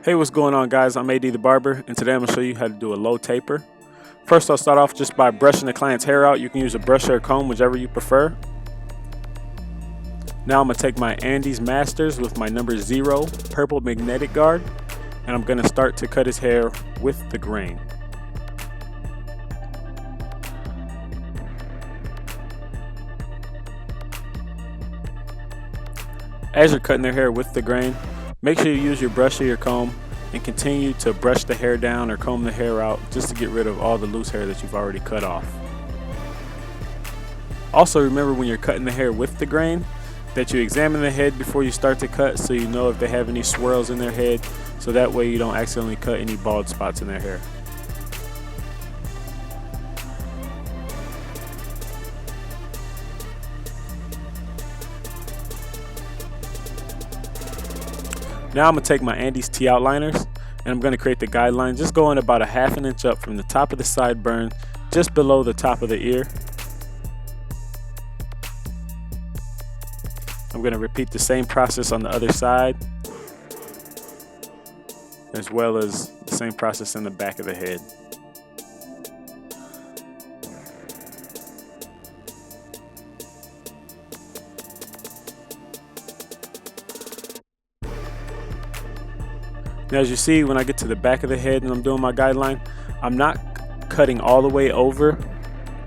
Hey, what's going on, guys? I'm AD the Barber, and today I'm going to show you how to do a low taper. First, I'll start off just by brushing the client's hair out. You can use a brush or a comb, whichever you prefer. Now I'm going to take my Andis Masters with my number 0 purple magnetic guard, and I'm going to start to cut his hair with the grain. As you're cutting their hair with the grain, make sure you use your brush or your comb and continue to brush the hair down or comb the hair out just to get rid of all the loose hair that you've already cut off. Also, remember when you're cutting the hair with the grain that you examine the head before you start to cut so you know if they have any swirls in their head, so that way you don't accidentally cut any bald spots in their hair. Now I'm going to take my Andis T-outliners and I'm going to create the guideline, just going about a ½ an inch up from the top of the sideburn, just below the top of the ear. I'm going to repeat the same process on the other side, as well as the same process in the back of the head. Now, as you see, when I get to the back of the head and I'm doing my guideline, I'm not cutting all the way over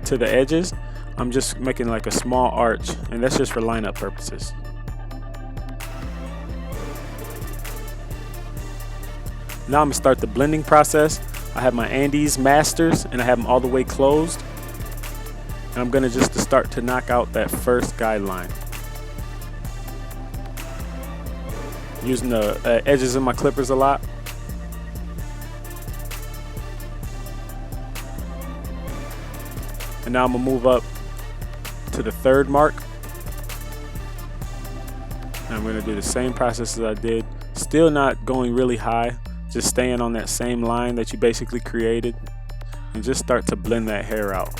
to the edges. I'm just making like a small arch, and that's just for lineup purposes. Now I'm going to start the blending process. I have my Andis Masters and I have them all the way closed. And I'm going to just start to knock out that first guideline. Using the edges of my clippers a lot. And now I'm going to move up to the third mark. And I'm going to do the same process as I did. Still not going really high, just staying on that same line that you basically created. And just start to blend that hair out.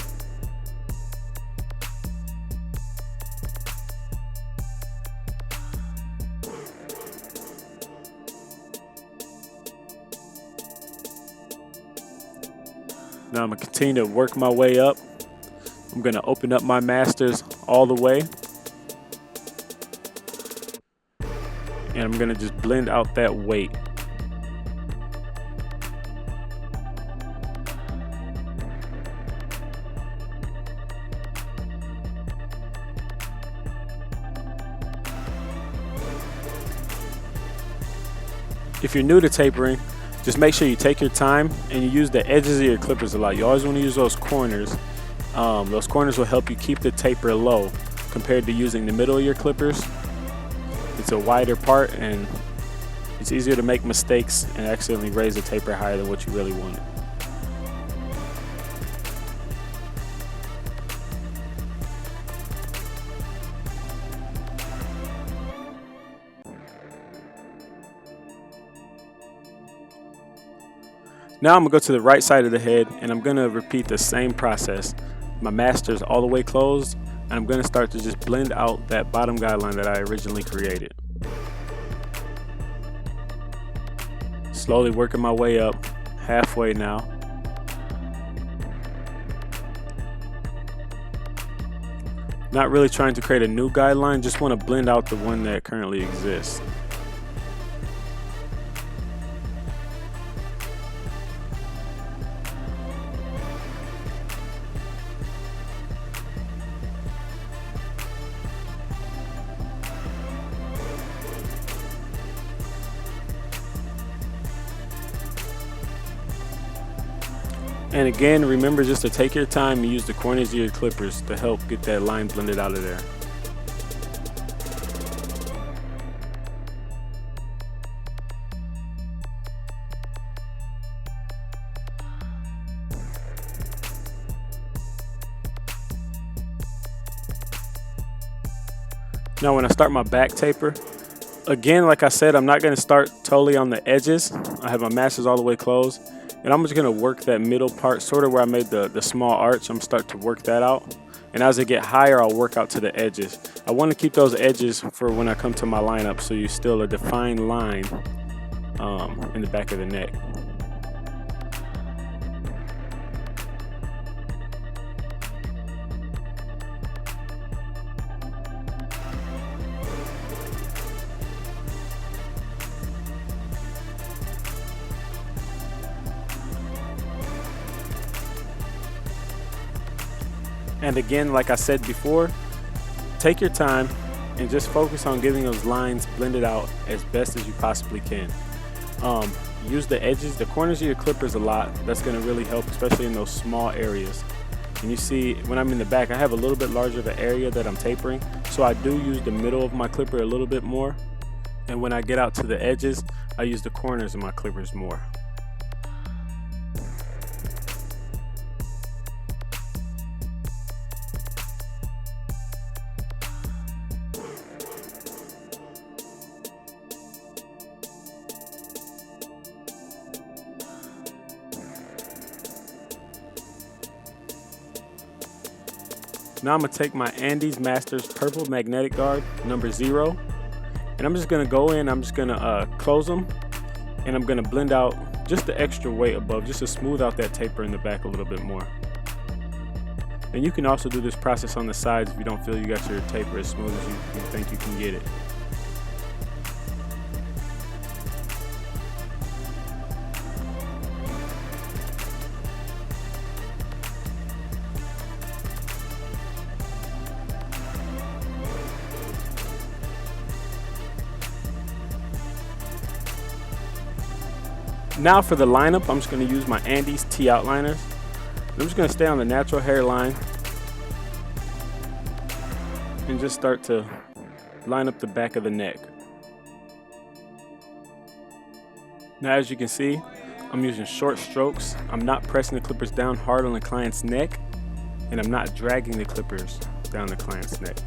Now I'm going to continue to work my way up. I'm going to open up my masters all the way. And I'm going to just blend out that weight. If you're new to tapering, just make sure you take your time and you use the edges of your clippers a lot. You always want to use those corners. Those corners will help you keep the taper low compared to using the middle of your clippers. It's a wider part and it's easier to make mistakes and accidentally raise the taper higher than what you really want. Now I'm going to go to the right side of the head and I'm going to repeat the same process. My master's all the way closed, and I'm going to start to just blend out that bottom guideline that I originally created. Slowly working my way up, halfway now. Not really trying to create a new guideline, just want to blend out the one that currently exists. And again, remember just to take your time and use the corners of your clippers to help get that line blended out of there. Now when I start my back taper, again, like I said, I'm not going to start totally on the edges. I have my masters all the way closed. And I'm just going to work that middle part, sort of where I made the small arch. I'm start to work that out. And as I get higher, I'll work out to the edges. I want to keep those edges for when I come to my lineup, so you still a defined line in the back of the neck. And again, like I said before, take your time and just focus on getting those lines blended out as best as you possibly can. Use the edges, the corners of your clippers a lot. That's going to really help, especially in those small areas. And you see, when I'm in the back, I have a little bit larger of an area that I'm tapering, so I do use the middle of my clipper a little bit more. And when I get out to the edges, I use the corners of my clippers more. Now I'm going to take my Andis Masters purple magnetic guard number 0, and I'm just going to go in, I'm just going to close them, and I'm going to blend out just the extra weight above, just to smooth out that taper in the back a little bit more. And you can also do this process on the sides if you don't feel you got your taper as smooth as you think you can get it. Now for the lineup, I'm just going to use my Andis T-outliners. I'm just going to stay on the natural hairline and just start to line up the back of the neck. Now as you can see, I'm using short strokes. I'm not pressing the clippers down hard on the client's neck, and I'm not dragging the clippers down the client's neck.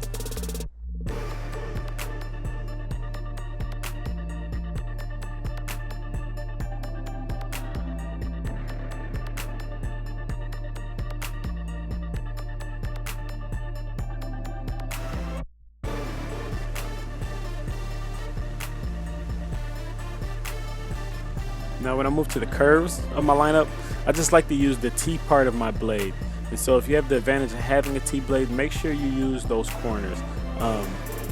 Now when I move to the curves of my lineup, I just like to use the T part of my blade. And so if you have the advantage of having a T blade, make sure you use those corners.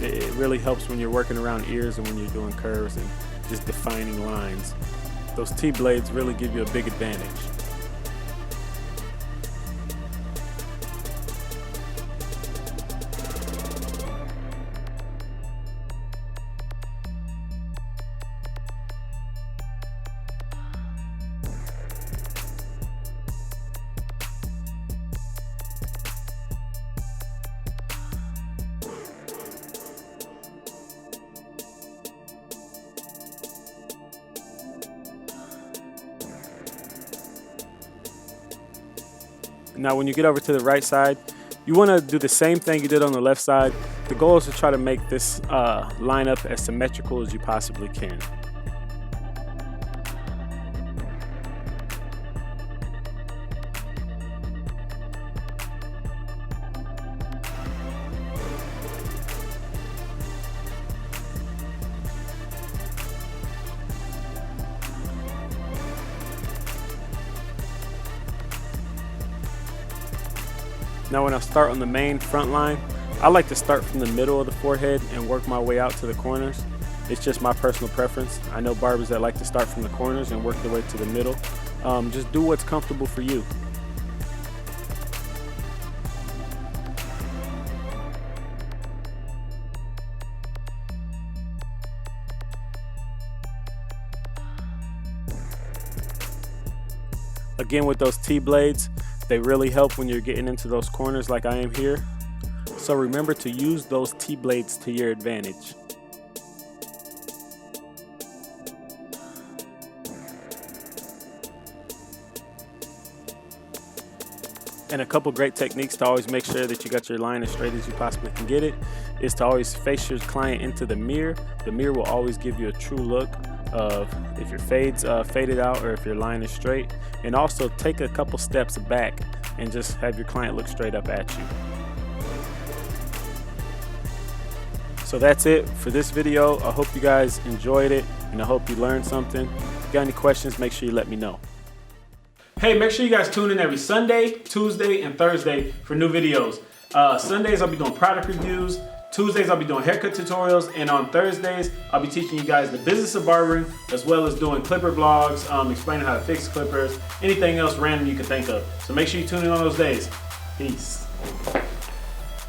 It really helps when you're working around ears and when you're doing curves and just defining lines. Those T blades really give you a big advantage. Now when you get over to the right side, you want to do the same thing you did on the left side. The goal is to try to make this lineup as symmetrical as you possibly can. Now when I start on the main front line, I like to start from the middle of the forehead and work my way out to the corners. It's just my personal preference. I know barbers that like to start from the corners and work their way to the middle. Just do what's comfortable for you. Again, with those T-blades, they really help when you're getting into those corners like I am here. So remember to use those T-blades to your advantage. And a couple great techniques to always make sure that you got your line as straight as you possibly can get it is to always face your client into the mirror. The mirror will always give you a true look of if your fade's faded out or if your line is straight. And also take a couple steps back and just have your client look straight up at you. So that's it for this video. I hope you guys enjoyed it. And and I hope you learned something. If you got any questions, make sure you let me know. Hey, make sure you guys tune in every Sunday, Tuesday, and Thursday for new videos. Sundays I'll be doing product reviews, Tuesdays I'll be doing haircut tutorials, and on Thursdays I'll be teaching you guys the business of barbering, as well as doing clipper vlogs, explaining how to fix clippers, anything else random you can think of. So make sure you tune in on those days. Peace.